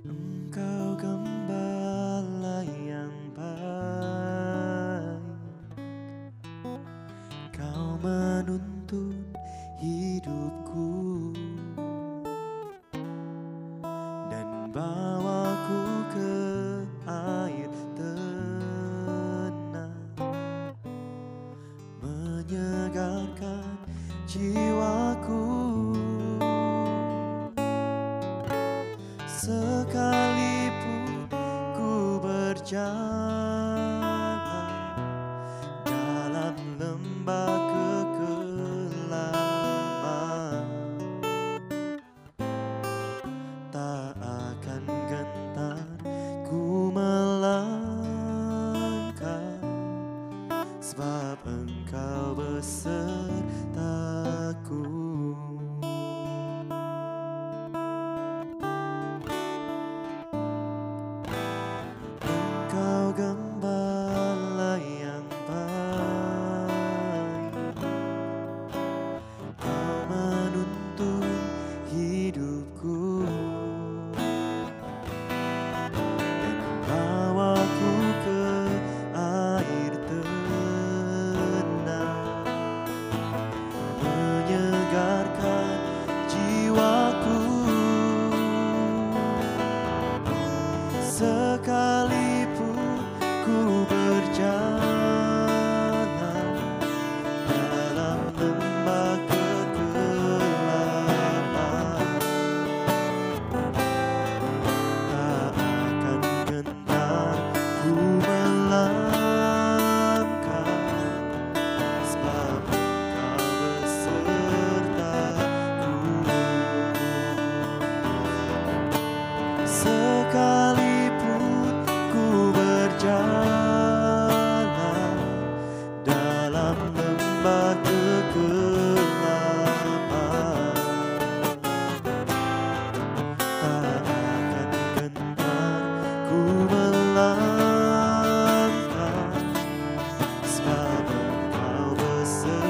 Engkau gembala yang baik, Kau menuntun hidupku dan bawaku ke air tenang, menyegarkan jiwaku. Sekalipun ku berjalan dalam lembah kekelaman, tak akan gentar ku melangkah, sebab Engkau besertaku. Gembala yang baik, Kau menuntun hidupku dan bawaku ke air tenang, menyegarkan jiwaku. Sekalipun ku berjalan dalam lembah kegelapan, tak akan gentar ku melangkah, sebab Engkau besertaku. Sekalipun ku berjalan dalam lembah kegelapan, tak akan gentar ku melangkah, sebab Engkau besertaku.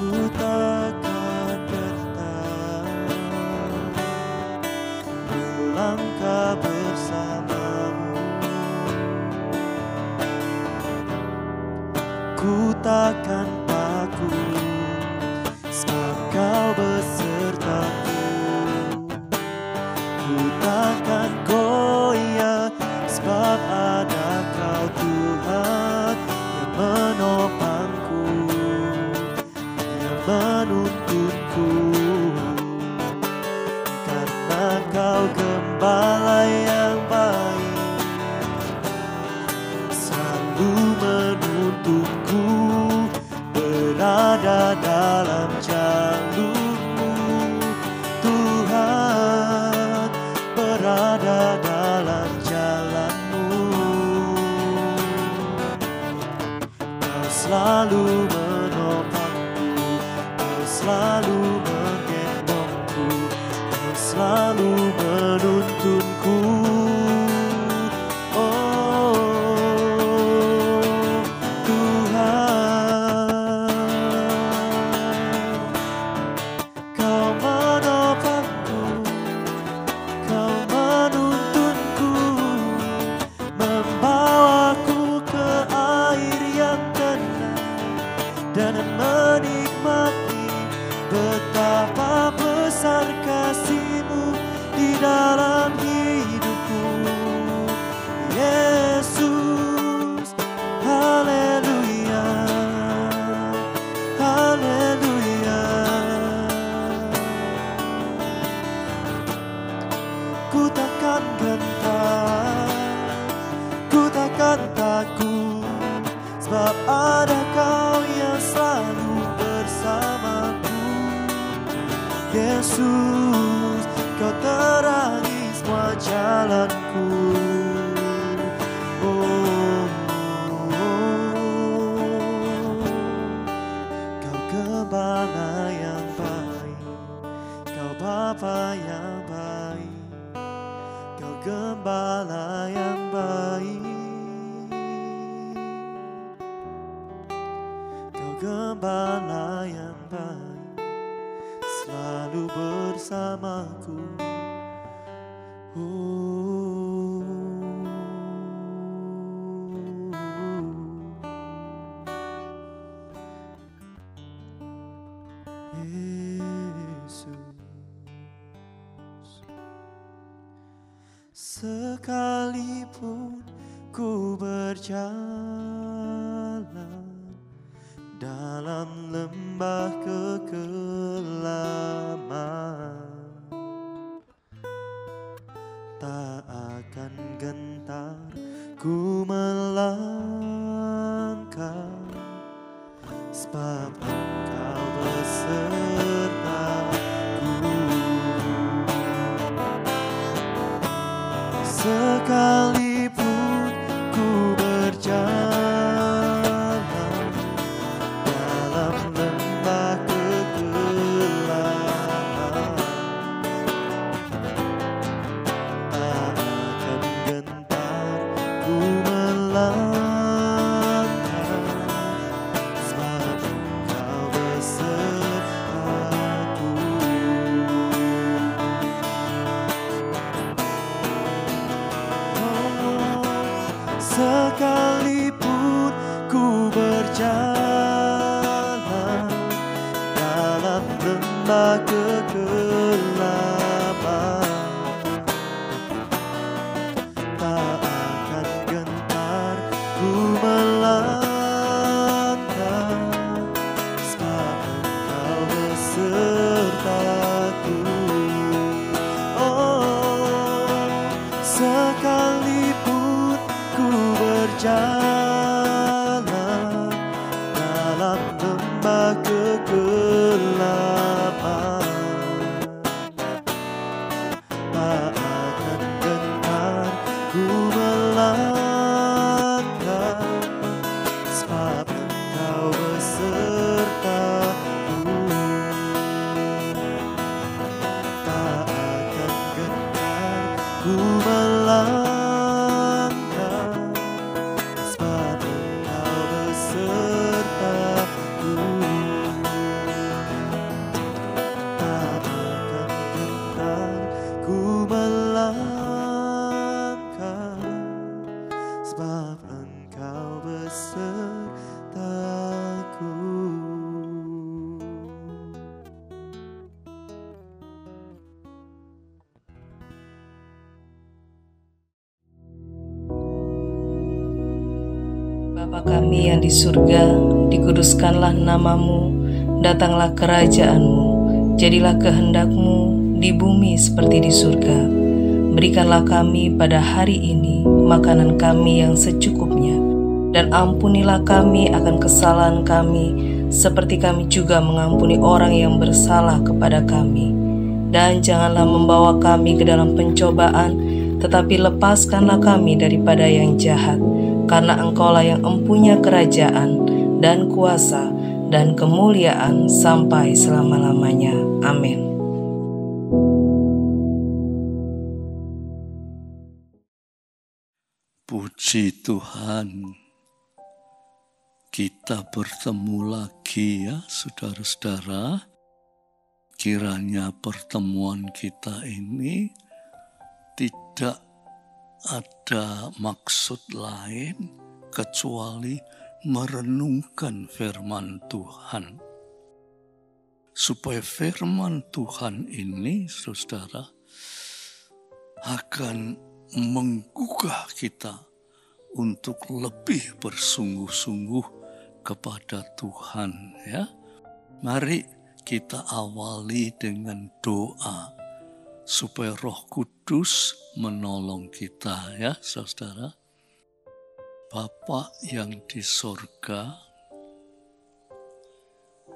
Ku takkan gentar melangkah bersamamu, ku takkan takut, sebab Kau besertaku. Ku takkan goyah, sebab ada Kau Tuhan yang menopangku, menuntunku, karena Kau gembala yang baik, selalu menuntunku berada dalam jalur-Mu. Tuhan, berada dalam jalan-Mu. Kau selalu menopangku, selalu menggendongku, Kau selalu menuntunku. Oh Tuhan, Kau menopangku, Kau menuntunku, membawaku ke air yang tenang dan menikmati betapa besar kasih-Mu di dalam hidupku. Yesus, haleluya, haleluya. Ku takkan gentar, ku takkan takut, sebab ada Kau yang selalu bersamaku. Yesus, Kau terangi semua jalanku. Oh gembala yang baik, Kau gembala yang baik, selalu bersamaku. Sekalipun ku berjalan dalam lembah kekelaman, tak akan gentar ku melangkah, sebab Engkau besertaku. Sekalipun ku berjalan dalam lembah kegelapan, tak akan gentar ku melangkah, sebab Engkau besertaku. Sekalipun ku berjalan dalam lembah kegelapan, tak akan gentar ku melangkah, sebab Engkau besertaku. Oh, sekalipun ku berjalan dalam lembah kegelapan, tak akan gentar ku melangkah, sebab Engkau besertaku. Tak akan gentar ku melangkah, sebab Engkau besertaku. Tak akan gentar ku melangkah, sebab Engkau besertaku. Bapa kami yang di surga, dikuduskanlah namamu, datanglah kerajaanmu, jadilah kehendak-Mu di bumi seperti di surga. Berikanlah kami pada hari ini makanan kami yang secukupnya, dan ampunilah kami akan kesalahan kami, seperti kami juga mengampuni orang yang bersalah kepada kami. Dan janganlah membawa kami ke dalam pencobaan, tetapi lepaskanlah kami daripada yang jahat. Karena Engkaulah yang empunya kerajaan dan kuasa dan kemuliaan sampai selama-lamanya. Amin. Puji Tuhan, kita bertemu lagi ya saudara-saudara. Kiranya pertemuan kita ini tidak ada maksud lain kecuali merenungkan firman Tuhan. Supaya firman Tuhan ini, saudara, akan menggugah kita untuk lebih bersungguh-sungguh kepada Tuhan. Ya, mari kita awali dengan doa supaya Roh Kudus menolong kita, ya saudara. Bapa yang di sorga,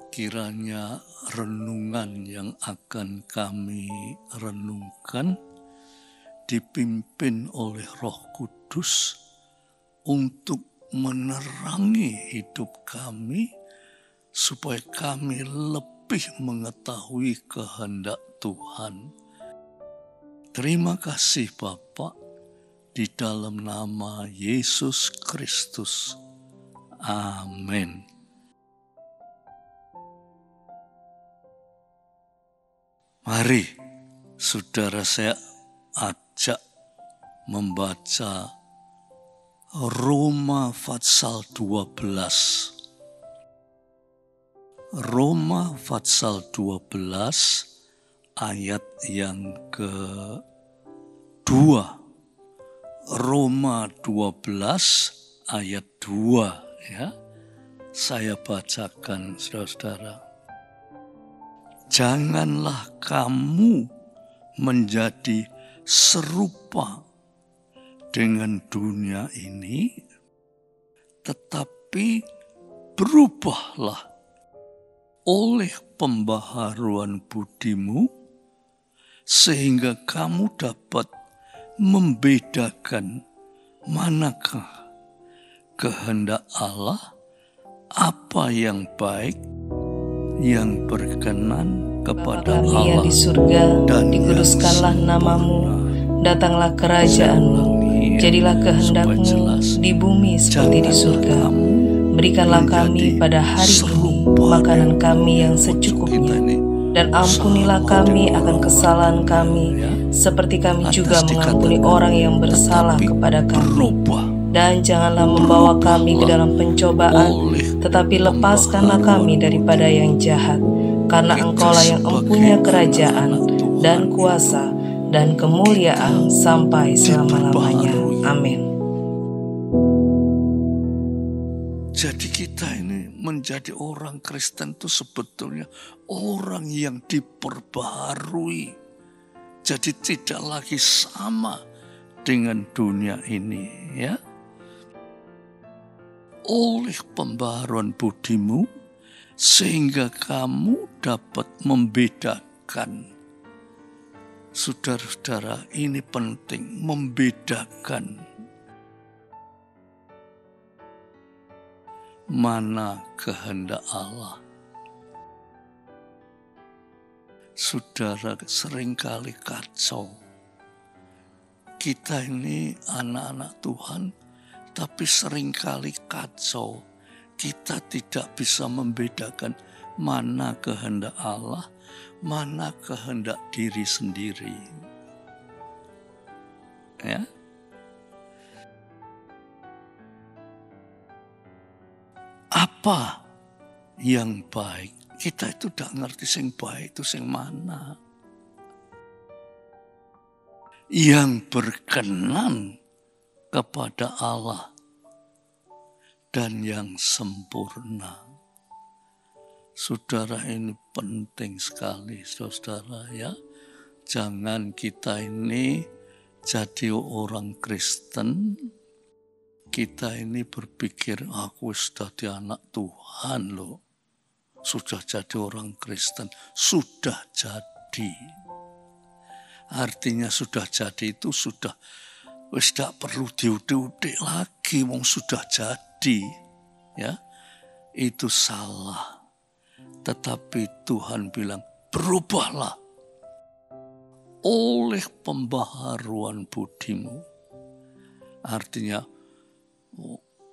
kiranya renungan yang akan kami renungkan dipimpin oleh Roh Kudus untuk menerangi hidup kami, supaya kami lebih mengetahui kehendak Tuhan. Terima kasih Bapak, di dalam nama Yesus Kristus. Amin. Mari, saudara, saya ajak membaca Roma pasal 12. Roma pasal 12 ayat yang ke-2. Roma 12 ayat 2 ya. Saya bacakan, saudara-saudara. Janganlah kamu menjadi serupa dengan dunia ini, tetapi berubahlah oleh pembaharuan budimu, sehingga kamu dapat membedakan manakah kehendak Allah, apa yang baik, yang berkenan kepada Bapa kami Allah yang di surga, dan dikuduskanlah yang namamu, sempurna. datanglah kerajaanmu, jadilah kehendakmu di bumi seperti di surga. Berikanlah kami pada hari ini makanan kami yang secukupnya, dan ampunilah kami akan kesalahan kami, seperti kami juga mengampuni orang yang bersalah kepada kami. Dan janganlah membawa kami ke dalam pencobaan, tetapi lepaskanlah kami daripada yang jahat. Karena Engkaulah yang empunya kerajaan dan kuasa dan kemuliaan sampai selama-lamanya. Amin. Jadi kita ini menjadi orang Kristen itu sebetulnya orang yang diperbaharui. Jadi tidak lagi sama dengan dunia ini, ya. Oleh pembaharuan budimu, sehingga kamu dapat membedakan. Saudara-saudara, ini penting, membedakan mana kehendak Allah. Saudara, seringkali kacau. Kita ini anak-anak Tuhan, tapi seringkali kacau. Kita tidak bisa membedakan mana kehendak Allah, mana kehendak diri sendiri. Ya. Apa yang baik? Kita itu tidak ngerti sing baik itu sing mana. Yang berkenan kepada Allah dan yang sempurna. Saudara, ini penting sekali, saudara, ya. Jangan kita ini jadi orang Kristen, kita ini berpikir, aku sudah jadi anak Tuhan loh. Sudah jadi orang Kristen, sudah jadi. Artinya sudah jadi itu sudah, wis tidak perlu diudik-udik lagi, wong sudah jadi. Ya, itu salah. Tetapi Tuhan bilang, berubahlah oleh pembaharuan budimu. Artinya,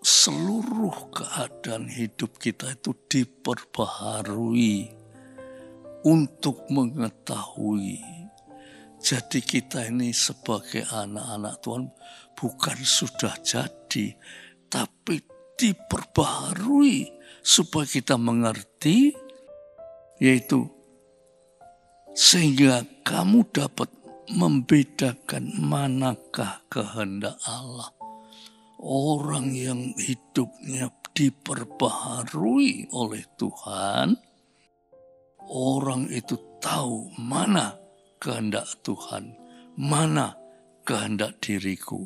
seluruh keadaan hidup kita itu diperbaharui untuk mengetahui. Jadi kita ini sebagai anak-anak Tuhan bukan sudah jadi, tapi diperbaharui supaya kita mengerti, yaitu sehingga kamu dapat membedakan manakah kehendak Allah. Orang yang hidupnya diperbaharui oleh Tuhan, orang itu tahu mana kehendak Tuhan, mana kehendak diriku.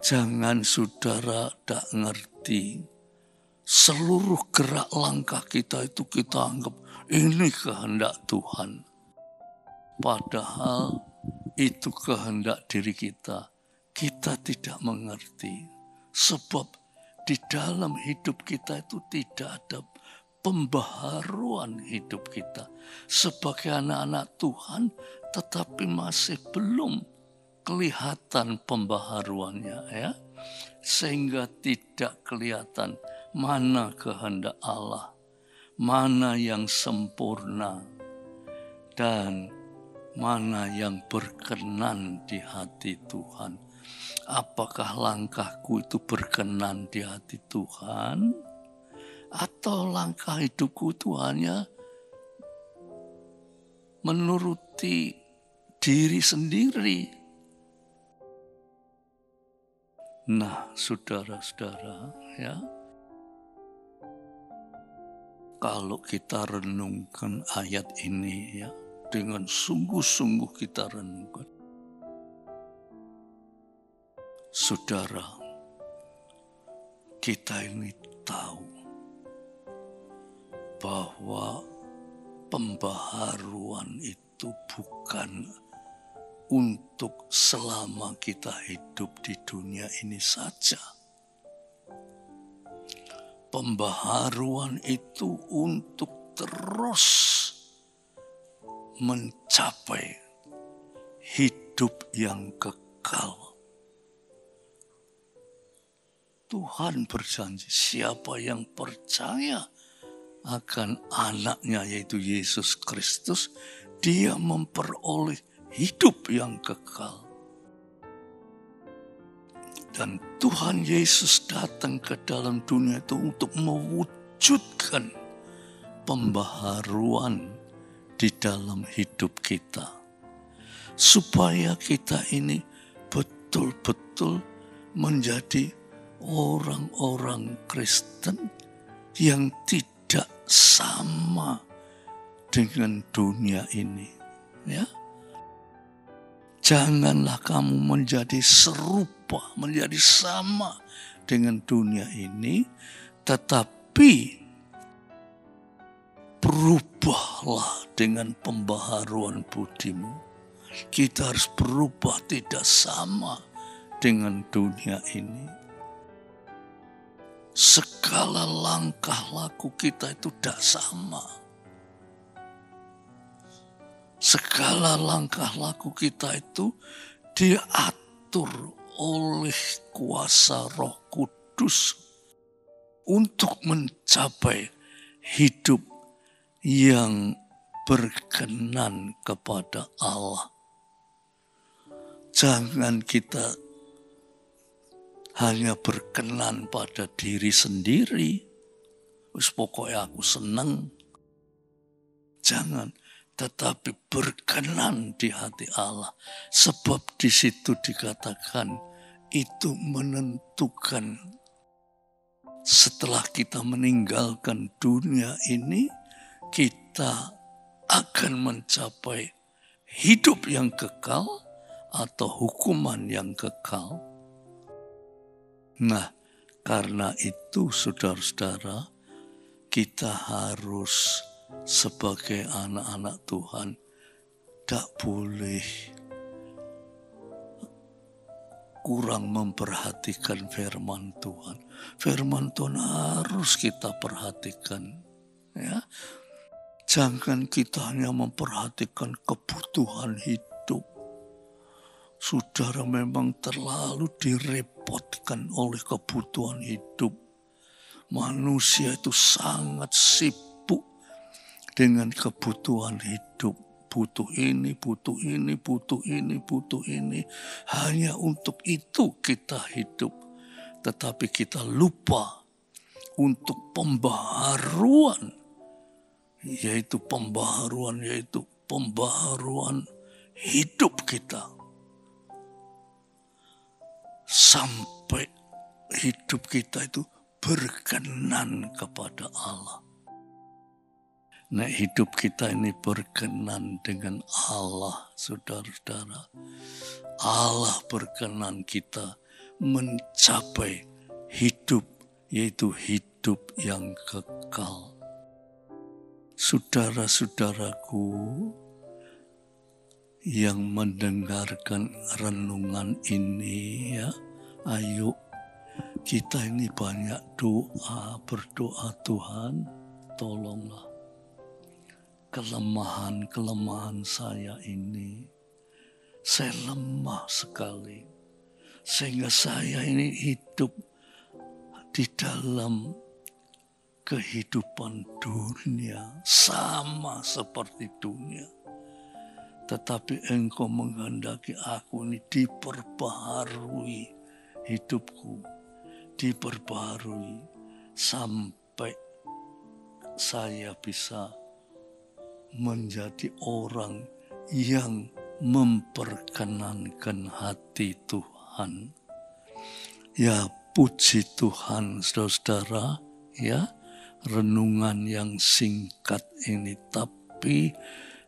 Jangan saudara tak ngerti, seluruh gerak langkah kita itu kita anggap ini kehendak Tuhan. Padahal itu kehendak diri kita. Kita tidak mengerti. Sebab di dalam hidup kita itu tidak ada pembaharuan hidup kita. Sebagai anak-anak Tuhan tetapi masih belum kelihatan pembaharuannya ya. Sehingga tidak kelihatan mana kehendak Allah, mana yang sempurna, dan mana yang berkenan di hati Tuhan. Apakah langkahku itu berkenan di hati Tuhan? Atau langkah hidupku itu hanya menuruti diri sendiri? Nah, saudara-saudara, ya, kalau kita renungkan ayat ini ya, dengan sungguh-sungguh kita renungkan, saudara, kita ini tahu bahwa pembaharuan itu bukan untuk selama kita hidup di dunia ini saja. Pembaharuan itu untuk terus mencapai hidup yang kekal. Tuhan berjanji, siapa yang percaya akan anaknya yaitu Yesus Kristus, dia memperoleh hidup yang kekal. Dan Tuhan Yesus datang ke dalam dunia itu untuk mewujudkan pembaharuan di dalam hidup kita. Supaya kita ini betul-betul menjadi orang-orang Kristen yang tidak sama dengan dunia ini. Ya. Janganlah kamu menjadi serupa, menjadi sama dengan dunia ini, tetapi berubahlah dengan pembaharuan budimu. Kita harus berubah tidak sama dengan dunia ini. Segala langkah laku kita itu tidak sama. Segala langkah laku kita itu diatur oleh kuasa Roh Kudus untuk mencapai hidup yang berkenan kepada Allah. Jangan kita hanya berkenan pada diri sendiri. Wis pokoknya aku seneng. Jangan. Tetapi berkenan di hati Allah. Sebab di situ dikatakan itu menentukan setelah kita meninggalkan dunia ini, kita akan mencapai hidup yang kekal atau hukuman yang kekal. Nah, karena itu saudara-saudara, kita harus sebagai anak-anak Tuhan tak boleh kurang memperhatikan firman Tuhan. Firman Tuhan harus kita perhatikan. Ya. Jangan kita hanya memperhatikan kebutuhan hidup. Saudara memang terlalu direpotkan oleh kebutuhan hidup. Manusia itu sangat sibuk dengan kebutuhan hidup. Butuh ini, butuh ini, butuh ini, butuh ini. Hanya untuk itu kita hidup. Tetapi kita lupa untuk pembaharuan. Yaitu pembaharuan hidup kita. Sampai hidup kita itu berkenan kepada Allah. Nah, hidup kita ini berkenan dengan Allah, saudara-saudara. Allah berkenan kita mencapai hidup, yaitu hidup yang kekal. Saudara-saudaraku yang mendengarkan renungan ini, ya, ayo kita ini banyak berdoa, Tuhan, tolonglah kelemahan-kelemahan saya ini Saya lemah sekali. Sehingga saya ini hidup di dalam kehidupan dunia. Sama seperti dunia. Tetapi Engkau menghendaki aku ini diperbaharui hidupku. Diperbaharui sampai saya bisa menjadi orang yang memperkenankan hati Tuhan. Ya, puji Tuhan saudara-saudara, ya, renungan yang singkat ini, tapi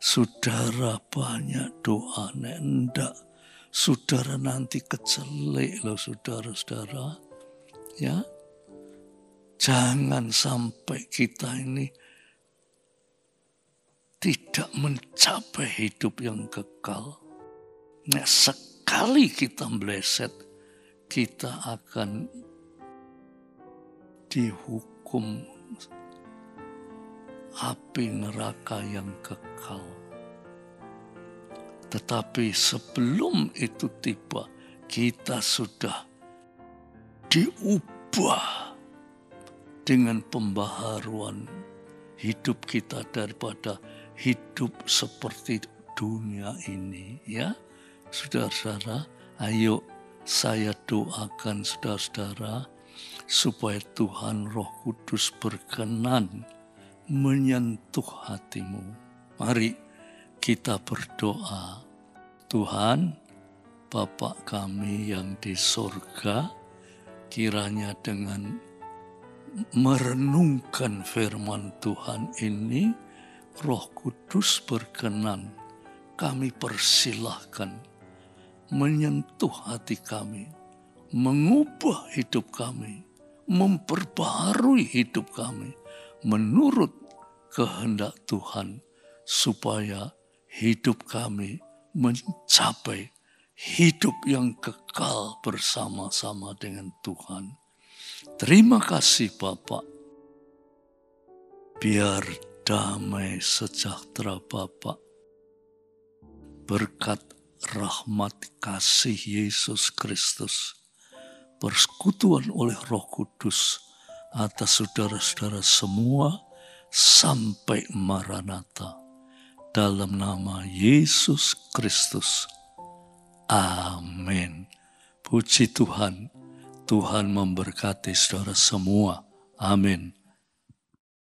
saudara banyak doa. Ndak, saudara nanti kecelek loh saudara-saudara, ya. Jangan sampai kita ini tidak mencapai hidup yang kekal. Nah, sekali kita meleset, kita akan dihukum api neraka yang kekal. Tetapi sebelum itu tiba, kita sudah diubah dengan pembaharuan hidup kita daripada hidup seperti dunia ini, ya. Saudara-saudara, ayo saya doakan saudara-saudara supaya Tuhan Roh Kudus berkenan menyentuh hatimu. Mari kita berdoa. Tuhan, Bapa kami yang di sorga, kiranya dengan merenungkan firman Tuhan ini, Roh Kudus berkenan, kami persilahkan menyentuh hati kami, mengubah hidup kami, memperbaharui hidup kami menurut kehendak Tuhan, supaya hidup kami mencapai hidup yang kekal bersama-sama dengan Tuhan. Terima kasih Bapak. Biar damai sejahtera Bapa, berkat rahmat kasih Yesus Kristus, persekutuan oleh Roh Kudus atas saudara-saudara semua sampai Maranatha. Dalam nama Yesus Kristus. Amin. Puji Tuhan. Tuhan memberkati saudara semua. Amin.